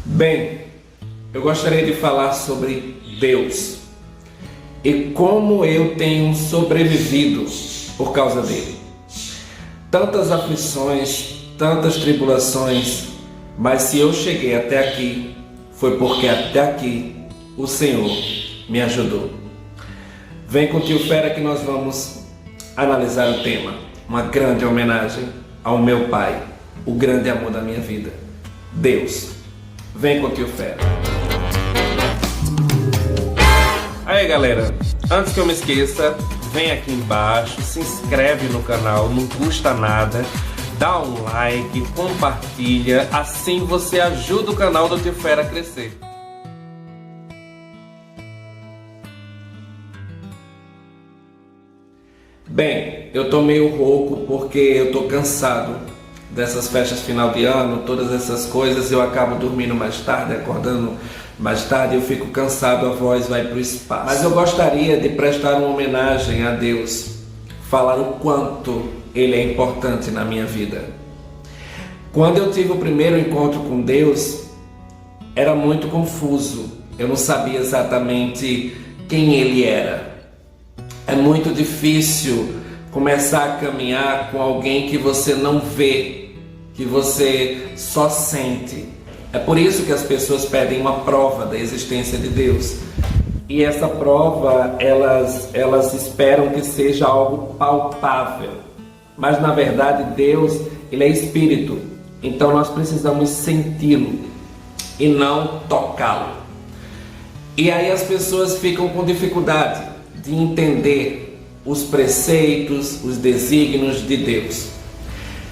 Bem, eu gostaria de falar sobre Deus e como eu tenho sobrevivido por causa dele. Tantas aflições, tantas tribulações, mas se eu cheguei até aqui, foi porque até aqui o Senhor me ajudou. Vem com o tio Fera que nós vamos analisar o tema, uma grande homenagem ao meu pai, o grande amor da minha vida, Deus. Vem com o tio Fera. Aí galera, antes que eu me esqueça, vem aqui embaixo, se inscreve no canal, não custa nada, dá um like, compartilha, assim você ajuda o canal do tio Fera a crescer. Bem, eu tô meio rouco porque eu tô cansado dessas festas final de ano, todas essas coisas, eu acabo dormindo mais tarde, acordando mais tarde, eu fico cansado, a voz vai para o espaço. Mas eu gostaria de prestar uma homenagem a Deus, falar o quanto Ele é importante na minha vida. Quando eu tive o primeiro encontro com Deus, era muito confuso, eu não sabia exatamente quem Ele era. É muito difícil começar a caminhar com alguém que você não vê, que você só sente. É por isso que as pessoas pedem uma prova da existência de Deus. E essa prova, elas esperam que seja algo palpável. Mas na verdade Deus, Ele é Espírito. Então nós precisamos senti-lo e não tocá-lo. E aí as pessoas ficam com dificuldade de entender os preceitos, os desígnios de Deus.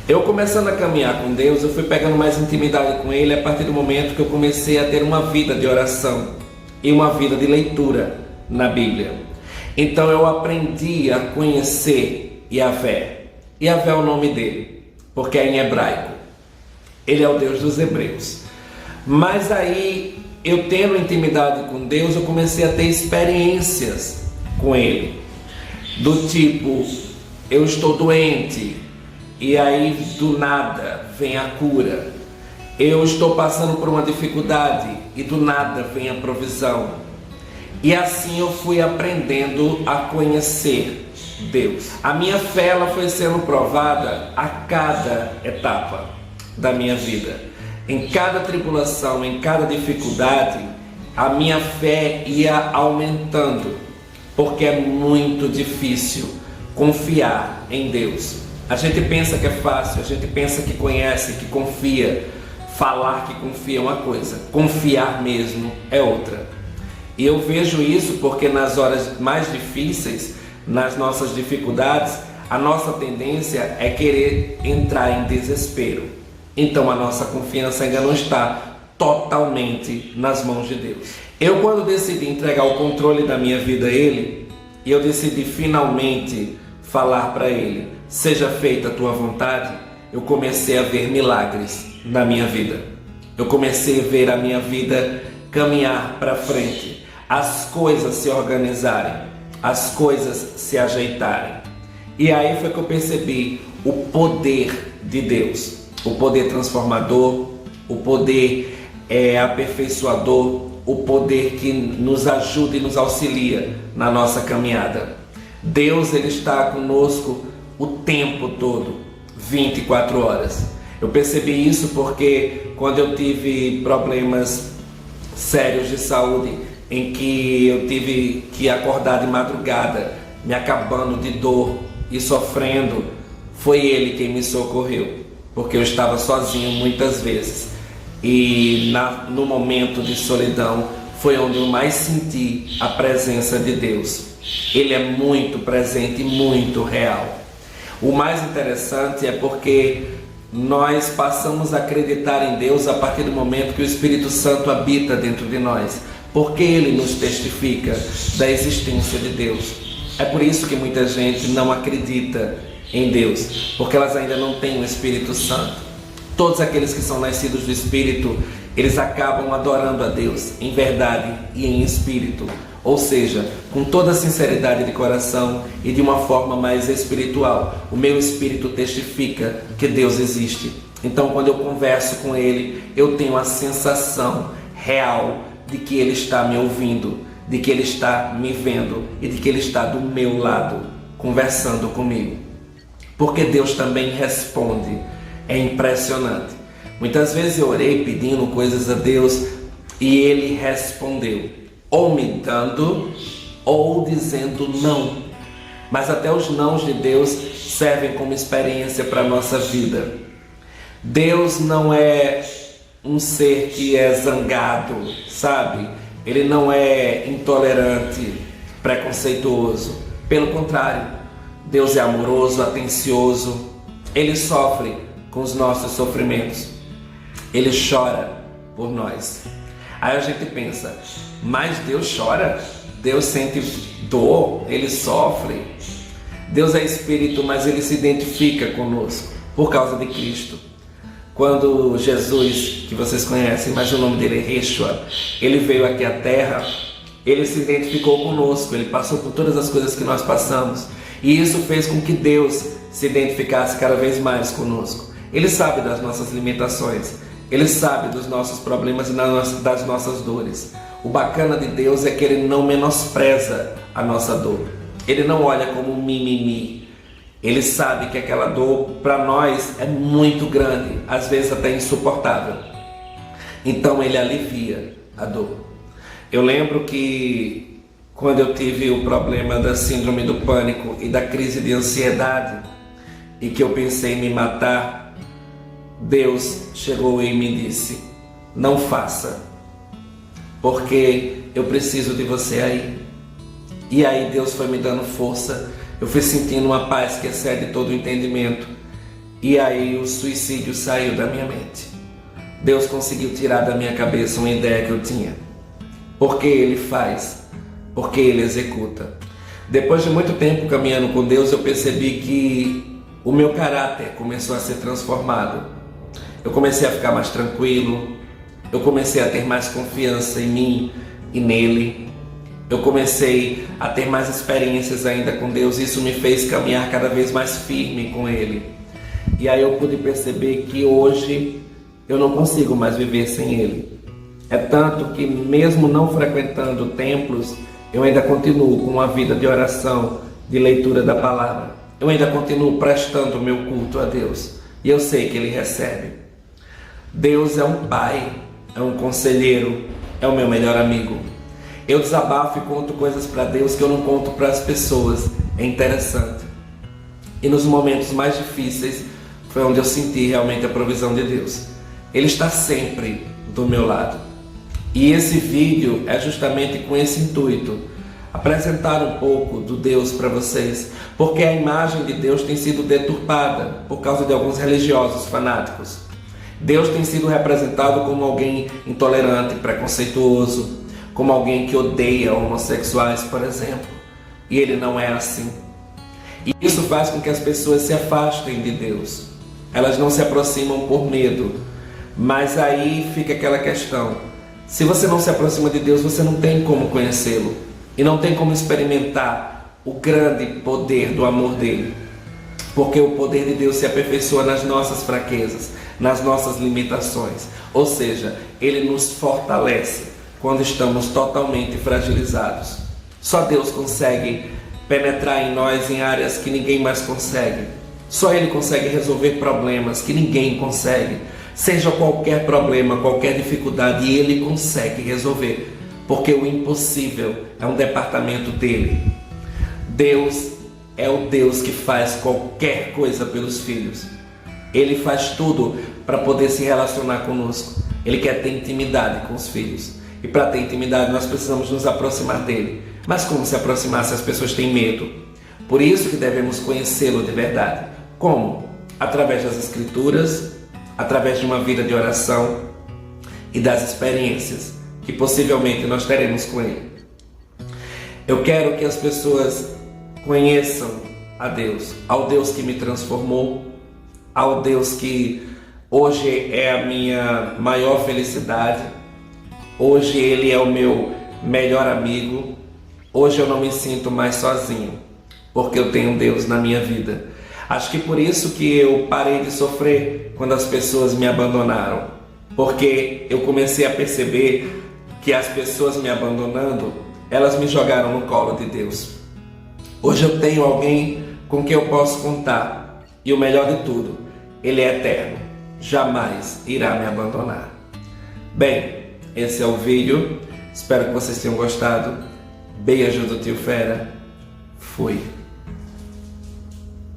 Eu começando a caminhar com Deus, eu fui pegando mais intimidade com Ele a partir do momento que eu comecei a ter uma vida de oração e uma vida de leitura na Bíblia. Então eu aprendi a conhecer Yahvé. Yahvé é o nome dele, porque é em hebraico. Ele é o Deus dos hebreus. Mas aí, eu tendo intimidade com Deus, eu comecei a ter experiências com Ele. Do tipo, eu estou doente, e aí do nada vem a cura. Eu estou passando por uma dificuldade e do nada vem a provisão. E assim eu fui aprendendo a conhecer Deus. A minha fé ela foi sendo provada a cada etapa da minha vida. Em cada tribulação, em cada dificuldade, a minha fé ia aumentando, porque é muito difícil confiar em Deus. A gente pensa que é fácil, a gente pensa que conhece, que confia. Falar que confia é uma coisa, confiar mesmo é outra. E eu vejo isso porque nas horas mais difíceis, nas nossas dificuldades, a nossa tendência é querer entrar em desespero. Então a nossa confiança ainda não está totalmente nas mãos de Deus. Eu quando decidi entregar o controle da minha vida a Ele, e eu decidi finalmente falar para Ele, seja feita a tua vontade, eu comecei a ver milagres na minha vida. Eu comecei a ver a minha vida caminhar para frente, as coisas se organizarem, as coisas se ajeitarem. E aí foi que eu percebi o poder de Deus, o poder transformador, o poder aperfeiçoador, o poder que nos ajuda e nos auxilia na nossa caminhada. Deus ele está conosco o tempo todo, 24 horas. Eu percebi isso porque quando eu tive problemas sérios de saúde, em que eu tive que acordar de madrugada, me acabando de dor e sofrendo, foi Ele quem me socorreu, porque eu estava sozinho muitas vezes. E no momento de solidão foi onde eu mais senti a presença de Deus. Ele é muito presente e muito real. O mais interessante é porque nós passamos a acreditar em Deus a partir do momento que o Espírito Santo habita dentro de nós, porque Ele nos testifica da existência de Deus. É por isso que muita gente não acredita em Deus, porque elas ainda não têm o Espírito Santo. Todos aqueles que são nascidos do Espírito, eles acabam adorando a Deus em verdade e em espírito, ou seja, com toda a sinceridade de coração e de uma forma mais espiritual. O meu espírito testifica que Deus existe. Então, quando eu converso com Ele, eu tenho a sensação real de que Ele está me ouvindo, de que Ele está me vendo e de que Ele está do meu lado, conversando comigo. Porque Deus também responde. É impressionante. Muitas vezes eu orei pedindo coisas a Deus e Ele respondeu, ou me dando ou dizendo não. Mas até os nãos de Deus servem como experiência para a nossa vida. Deus não é um ser que é zangado, sabe? Ele não é intolerante, preconceituoso. Pelo contrário, Deus é amoroso, atencioso. Ele sofre com os nossos sofrimentos. Ele chora por nós. Aí a gente pensa, mas Deus chora? Deus sente dor? Ele sofre? Deus é Espírito, mas Ele se identifica conosco por causa de Cristo. Quando Jesus, que vocês conhecem, mas o nome dele é Yeshua, Ele veio aqui à Terra, Ele se identificou conosco, Ele passou por todas as coisas que nós passamos. E isso fez com que Deus se identificasse cada vez mais conosco. Ele sabe das nossas limitações, Ele sabe dos nossos problemas e das nossas dores. O bacana de Deus é que Ele não menospreza a nossa dor. Ele não olha como um mimimi. Ele sabe que aquela dor para nós é muito grande, às vezes até insuportável. Então Ele alivia a dor. Eu lembro que quando eu tive o problema da síndrome do pânico e da crise de ansiedade e que eu pensei em me matar, Deus chegou e me disse, não faça, porque eu preciso de você aí. E aí Deus foi me dando força, eu fui sentindo uma paz que excede todo o entendimento. E aí o suicídio saiu da minha mente. Deus conseguiu tirar da minha cabeça uma ideia que eu tinha. Porque Ele faz, porque Ele executa. Depois de muito tempo caminhando com Deus, eu percebi que o meu caráter começou a ser transformado. Eu comecei a ficar mais tranquilo, eu comecei a ter mais confiança em mim e nele. Eu comecei a ter mais experiências ainda com Deus, isso me fez caminhar cada vez mais firme com Ele. E aí eu pude perceber que hoje eu não consigo mais viver sem Ele. É tanto que mesmo não frequentando templos, eu ainda continuo com uma vida de oração, de leitura da palavra. Eu ainda continuo prestando o meu culto a Deus. E eu sei que Ele recebe. Deus é um pai, é um conselheiro, é o meu melhor amigo. Eu desabafo e conto coisas para Deus que eu não conto para as pessoas. É interessante. E nos momentos mais difíceis foi onde eu senti realmente a provisão de Deus. Ele está sempre do meu lado. E esse vídeo é justamente com esse intuito, apresentar um pouco do Deus para vocês, porque a imagem de Deus tem sido deturpada por causa de alguns religiosos fanáticos. Deus tem sido representado como alguém intolerante, preconceituoso, como alguém que odeia homossexuais, por exemplo. E Ele não é assim. E isso faz com que as pessoas se afastem de Deus. Elas não se aproximam por medo. Mas aí fica aquela questão. Se você não se aproxima de Deus, você não tem como conhecê-lo. E não tem como experimentar o grande poder do amor dele. Porque o poder de Deus se aperfeiçoa nas nossas fraquezas, nas nossas limitações. Ou seja, Ele nos fortalece quando estamos totalmente fragilizados. Só Deus consegue penetrar em nós em áreas que ninguém mais consegue. Só Ele consegue resolver problemas que ninguém consegue. Seja qualquer problema, qualquer dificuldade, Ele consegue resolver. Porque o impossível é um departamento dele. Deus é o Deus que faz qualquer coisa pelos filhos. Ele faz tudo para poder se relacionar conosco. Ele quer ter intimidade com os filhos. E para ter intimidade nós precisamos nos aproximar dele. Mas como se aproximar se as pessoas têm medo? Por isso que devemos conhecê-lo de verdade. Como? Através das Escrituras, através de uma vida de oração e das experiências que possivelmente nós teremos com ele. Eu quero que as pessoas conheçam a Deus, ao Deus que me transformou, ao Deus que hoje é a minha maior felicidade. Hoje Ele é o meu melhor amigo. Hoje eu não me sinto mais sozinho, porque eu tenho Deus na minha vida. Acho que por isso que eu parei de sofrer quando as pessoas me abandonaram, porque eu comecei a perceber que as pessoas me abandonando, elas me jogaram no colo de Deus. Hoje eu tenho alguém com quem eu posso contar, e o melhor de tudo, Ele é eterno, jamais irá me abandonar. Bem, esse é o vídeo, espero que vocês tenham gostado. Beijo do Tio Fera, fui.